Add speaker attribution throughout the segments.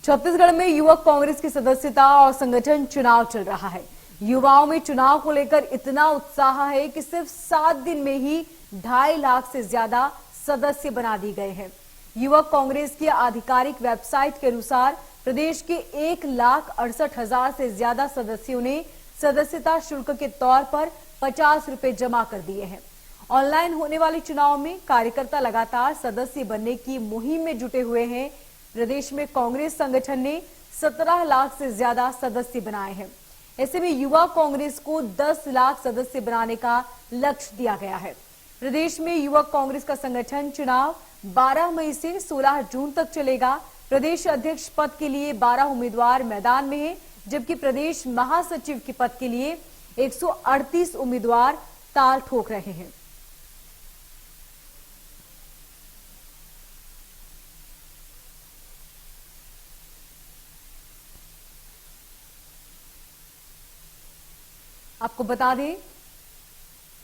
Speaker 1: छत्तीसगढ़ में युवक कांग्रेस की सदस्यता और संगठन चुनाव चल रहा है। युवाओं में चुनाव को लेकर इतना उत्साह है कि सिर्फ 7 दिन में ही 2.5 लाख से ज्यादा सदस्य बना दिए गए हैं। युवक कांग्रेस की आधिकारिक वेबसाइट के अनुसार प्रदेश के 1,68,000 से ज्यादा सदस्यों ने सदस्यता शुल्क के तौर पर 50 रुपए जमा कर दिए हैं। ऑनलाइन होने वाले चुनाव में कार्यकर्ता लगातार सदस्य बनने की मुहिम में जुटे हुए हैं। प्रदेश में कांग्रेस संगठन ने 17 लाख से ज्यादा सदस्य बनाए हैं। ऐसे में युवा कांग्रेस को 10 लाख सदस्य बनाने का लक्ष्य दिया गया है। प्रदेश में युवक कांग्रेस का संगठन चुनाव 12 मई से 16 जून तक चलेगा। प्रदेश अध्यक्ष पद के लिए 12 उम्मीदवार मैदान में हैं, जबकि प्रदेश महासचिव के पद के लिए 138 उम्मीदवार ताल ठोक रहे हैं। आपको बता दें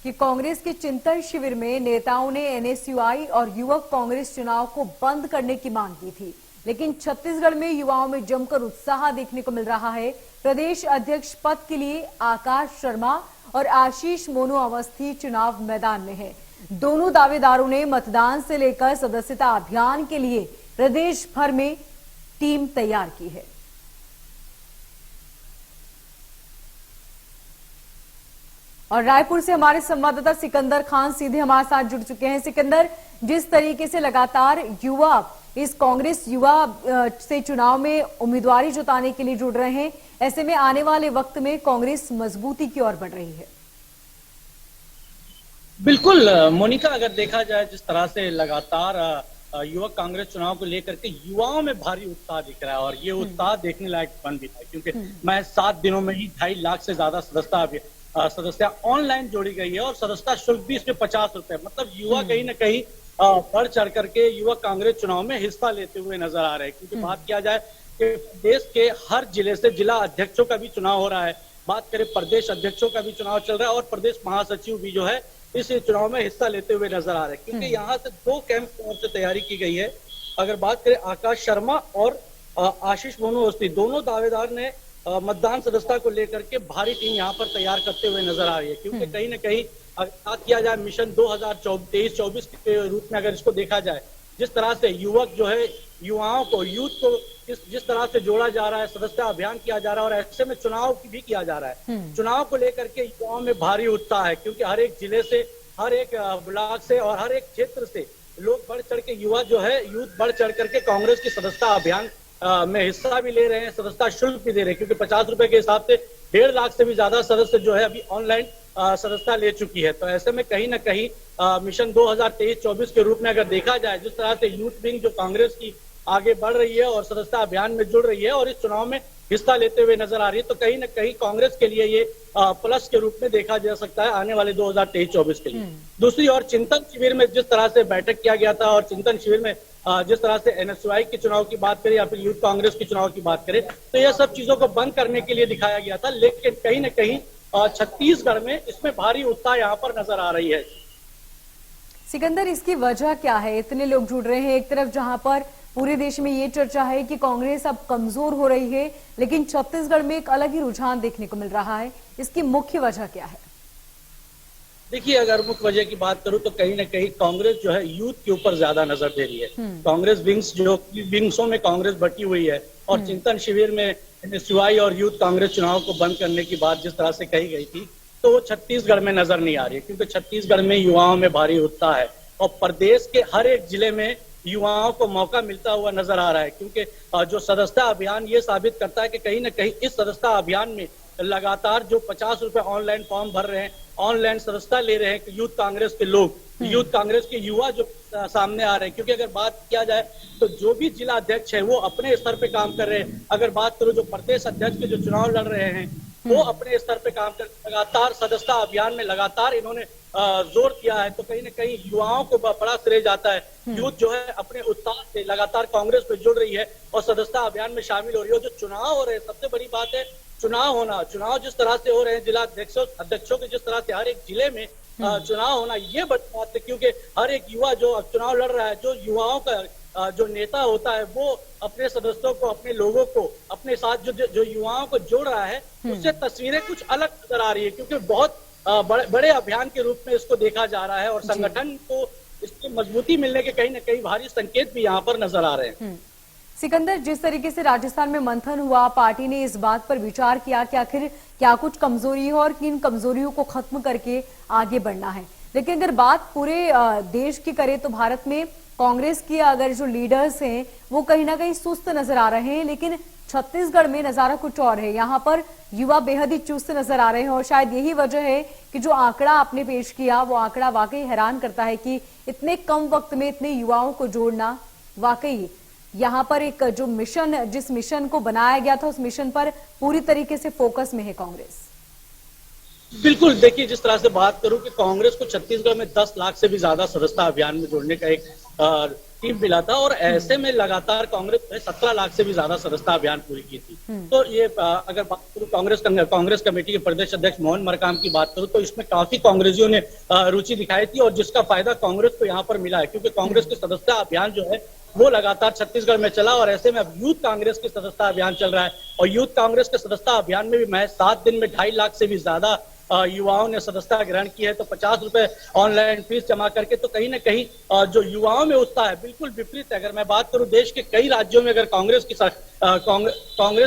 Speaker 1: कि कांग्रेस के चिंतन शिविर में नेताओं ने एनएसयूआई और युवक कांग्रेस चुनाव को बंद करने की मांग की थी, लेकिन छत्तीसगढ़ में युवाओं में जमकर उत्साह देखने को मिल रहा है। प्रदेश अध्यक्ष पद के लिए आकाश शर्मा और आशीष मोनू अवस्थी चुनाव मैदान में है। दोनों दावेदारों ने मतदान से लेकर सदस्यता अभियान के लिए प्रदेश भर में टीम तैयार की है। और रायपुर से हमारे संवाददाता सिकंदर खान सीधे हमारे साथ जुड़ चुके हैं। सिकंदर, जिस तरीके से लगातार युवा इस कांग्रेस युवा से चुनाव में उम्मीदवारी जुटाने के लिए जुड़ रहे हैं, ऐसे में आने वाले वक्त में कांग्रेस मजबूती की ओर बढ़ रही है।
Speaker 2: बिल्कुल मोनिका, अगर देखा जाए जिस तरह से लगातार युवक कांग्रेस चुनाव को लेकर के युवाओं में भारी उत्साह दिख रहा है और ये उत्साह देखने लायक बन भी था, क्योंकि मैं 7 दिनों में ही 2.5 लाख से ज्यादा सदस्यता ऑनलाइन जोड़ी गई है और सदस्यता शुल्क भी इसमें 50 रुपए। मतलब युवा कहीं ना कहीं बढ़ चढ़ करके युवक कांग्रेस चुनाव में हिस्सा लेते हुए नजर आ रहे हैं। क्योंकि बात किया जाए कि देश के हर जिले से जिला अध्यक्षों का भी चुनाव हो रहा है, बात करें प्रदेश अध्यक्षों का भी चुनाव चल रहा है और प्रदेश महासचिव भी जो है इस चुनाव में हिस्सा लेते हुए नजर आ रहे हैं। क्योंकि यहाँ से 2 कैंप की ओर से तैयारी की गई है। अगर बात करें आकाश शर्मा और आशीष मोनू अवस्थी, दोनों दावेदार ने मतदान सदस्यता को लेकर के भारी टीम यहाँ पर तैयार करते हुए नजर आ रही है। क्योंकि कहीं ना कहीं अगर बात किया जाए मिशन 2023-24 के रूप में अगर इसको देखा जाए, जिस तरह से युवक जो है युवाओं को यूथ को जिस तरह से जोड़ा जा रहा है, सदस्यता अभियान किया जा रहा है और ऐसे में चुनाव भी किया जा रहा है। चुनाव को लेकर के युवाओं में भारी उत्साह है, क्योंकि हर एक जिले से, हर एक ब्लॉक से और हर एक क्षेत्र से लोग बढ़ चढ़ के युवा जो है यूथ बढ़ चढ़ करके कांग्रेस की सदस्यता अभियान में हिस्सा भी ले रहे हैं, सदस्यता शुल्क भी दे रहे हैं। क्योंकि 50 रुपए के हिसाब से 1.5 लाख से भी ज्यादा सदस्य जो है अभी ऑनलाइन सदस्यता ले चुकी है। तो ऐसे में कहीं ना कहीं मिशन 2023-24 के रूप में अगर देखा जाए, जिस तरह से यूथ विंग जो कांग्रेस की आगे बढ़ रही है और सदस्यता अभियान में जुड़ रही है और इस चुनाव में हिस्सा लेते हुए नजर आ रही है, तो कहीं ना कहीं कांग्रेस के लिए ये प्लस के रूप में देखा जा सकता है आने वाले 2023-24 के लिए। दूसरी ओर चिंतन शिविर में जिस तरह से बैठक किया गया था और चिंतन शिविर में जिस तरह से एनएसयूआई के चुनाव की बात करें या फिर यूथ कांग्रेस के चुनाव की बात करें, तो यह सब चीजों को बंद करने के लिए दिखाया गया था। लेकिन कहीं ना कहीं छत्तीसगढ़ में इसमें भारी उत्साह यहाँ पर नजर आ रही है।
Speaker 1: सिकंदर, इसकी वजह क्या है? इतने लोग जुड़ रहे हैं। एक तरफ जहां पर पूरे देश में ये चर्चा है कि कांग्रेस अब कमजोर हो रही है, लेकिन छत्तीसगढ़ में एक अलग ही रुझान देखने को मिल रहा है। इसकी मुख्य वजह क्या है?
Speaker 2: देखिए, अगर मुख्य वजह की बात करूं तो कहीं ना कहीं कांग्रेस जो है यूथ के ऊपर ज्यादा नजर दे रही है। कांग्रेस विंग्सों में कांग्रेस बटी हुई है और चिंतन शिविर में एनएसयूआई और यूथ कांग्रेस चुनाव को बंद करने की बात जिस तरह से कही गई थी, तो वो छत्तीसगढ़ में नजर नहीं आ रही है। क्योंकि छत्तीसगढ़ में युवाओं में भारी उत्साह है और प्रदेश के हर एक जिले में युवाओं को मौका मिलता हुआ नजर आ रहा है। क्योंकि जो सदस्यता अभियान ये साबित करता है कि कहीं ना कहीं इस सदस्यता अभियान में लगातार जो 50 रुपए ऑनलाइन फॉर्म भर रहे हैं, ऑनलाइन सदस्यता ले रहे हैं यूथ कांग्रेस के लोग, यूथ कांग्रेस के युवा जो सामने आ रहे हैं। क्योंकि अगर बात किया जाए तो जो भी जिला अध्यक्ष है वो अपने स्तर पे काम कर रहे हैं। अगर बात करो जो प्रदेश अध्यक्ष के जो चुनाव लड़ रहे हैं वो अपने स्तर पे काम कर, लगातार सदस्यता अभियान में लगातार इन्होंने जोर दिया है। तो कहीं ना कहीं युवाओं को बड़ा श्रेय जाता है। यूथ जो है अपने उत्साह से लगातार कांग्रेस में जुड़ रही है और सदस्यता अभियान में शामिल हो रही है। जो चुनाव हो रहे हैं, सबसे बड़ी बात है चुनाव होना। चुनाव जिस तरह से हो रहे हैं, जिला अध्यक्षों के जिस तरह से हर एक जिले में चुनाव होना, ये बड़ी बात है। क्योंकि हर एक युवा जो चुनाव लड़ रहा है, जो युवाओं का जो नेता होता है वो अपने सदस्यों को, अपने लोगों को अपने साथ जो युवाओं को जोड़ रहा है, उससे तस्वीरें कुछ अलग नजर आ रही है, क्योंकि बहुत बड़े अभियान के रूप में इसको देखा जा रहा है और संगठन को इसकी मजबूती मिलने के कहीं न कहीं भारी संकेत भी यहाँ पर नजर आ रहे हैं।
Speaker 1: सिकंदर, जिस तरीके से राजस्थान में मंथन हुआ, पार्टी ने इस बात पर विचार किया कि आखिर क्या कुछ कमजोरी है और किन कमजोरियों को खत्म करके आगे बढ़ना है। लेकिन अगर बात पूरे देश की करें तो भारत में कांग्रेस की अगर जो लीडर्स हैं वो कहीं ना कहीं सुस्त नजर आ रहे हैं, लेकिन छत्तीसगढ़ में नजारा कुछ और है। यहाँ पर युवा बेहद ही चुस्त नजर आ रहे हैं और शायद यही वजह है कि जो आंकड़ा आपने पेश किया वो आंकड़ा वाकई हैरान करता है कि इतने कम वक्त में इतने युवाओं को जोड़ना, वाकई यहाँ पर एक जो मिशन, जिस मिशन को बनाया गया था उस मिशन पर पूरी तरीके से फोकस में है कांग्रेस।
Speaker 2: बिल्कुल, देखिए जिस तरह से बात करूं कि कांग्रेस को छत्तीसगढ़ में 10 लाख से भी ज्यादा सदस्यता अभियान में जोड़ने का एक टीम मिला था और ऐसे में लगातार कांग्रेस ने 17 लाख से भी ज्यादा सदस्यता अभियान पूरी की थी। तो ये अगर बात करूं कांग्रेस कमेटी के प्रदेश अध्यक्ष मोहन मरकाम की बात करूं तो इसमें काफी कांग्रेसियों ने रुचि दिखाई थी और जिसका फायदा कांग्रेस को यहाँ पर मिला है, क्योंकि कांग्रेस के सदस्यता अभियान जो है वो लगातार छत्तीसगढ़ में चला और ऐसे में अब यूथ कांग्रेस की सदस्यता अभियान चल रहा है और यूथ कांग्रेस के सदस्यता अभियान में भी महज 7 दिन में 2.5 लाख से भी ज्यादा युवाओं ने सदस्यता ग्रहण की है। तो 50 रुपए ऑनलाइन फीस जमा करके तो कहीं ना कहीं जो युवाओं में उत्साह है बिल्कुल विपरीत है। अगर मैं बात करूं देश के कई राज्यों में अगर कांग्रेस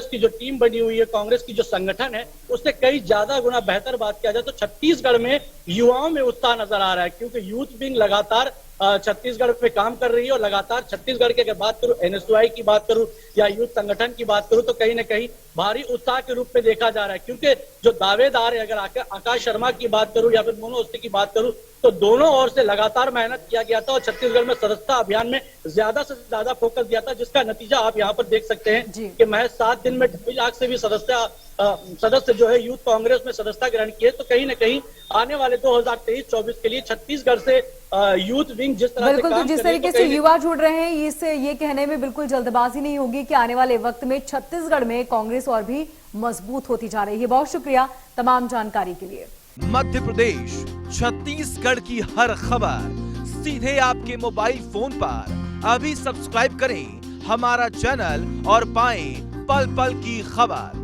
Speaker 2: की जो टीम बनी हुई है, कांग्रेस की जो संगठन है, उससे कई ज्यादा गुना बेहतर बात किया जाए तो छत्तीसगढ़ में युवाओं में उत्साह नजर आ रहा है, क्योंकि यूथ विंग लगातार छत्तीसगढ़ पे काम कर रही है और लगातार छत्तीसगढ़ की अगर बात करूं, एनएसयूआई की बात करूं या यूथ संगठन की बात करूं तो कहीं ना कहीं भारी उत्साह के रूप में देखा जा रहा है। क्योंकि जो दावेदार है, अगर आकाश शर्मा की बात करूं या फिर मोनू अवस्थी की बात करूं तो दोनों ओर से लगातार मेहनत किया गया था और छत्तीसगढ़ में सदस्यता अभियान में ज्यादा से ज्यादा फोकस दिया था, जिसका नतीजा आप यहाँ पर देख सकते हैं कि महज 7 दिन में 2.5 लाख से भी सदस्य जो है यूथ कांग्रेस में सदस्यता ग्रहण किए। तो कहीं ना कहीं आने वाले 2023-24 के लिए छत्तीसगढ़ से यूथ विंग जिस तरह
Speaker 1: बिल्कुल, तो जिस तरीके से युवा जुड़ रहे हैं, इससे ये कहने में बिल्कुल जल्दबाजी नहीं होगी कि आने वाले वक्त में छत्तीसगढ़ में कांग्रेस और भी मजबूत होती जा रही है। बहुत शुक्रिया तमाम जानकारी के लिए।
Speaker 3: मध्य प्रदेश, छत्तीसगढ़ की हर खबर सीधे आपके मोबाइल फोन पर। अभी सब्सक्राइब करें हमारा चैनल और पाएं पल पल की खबर।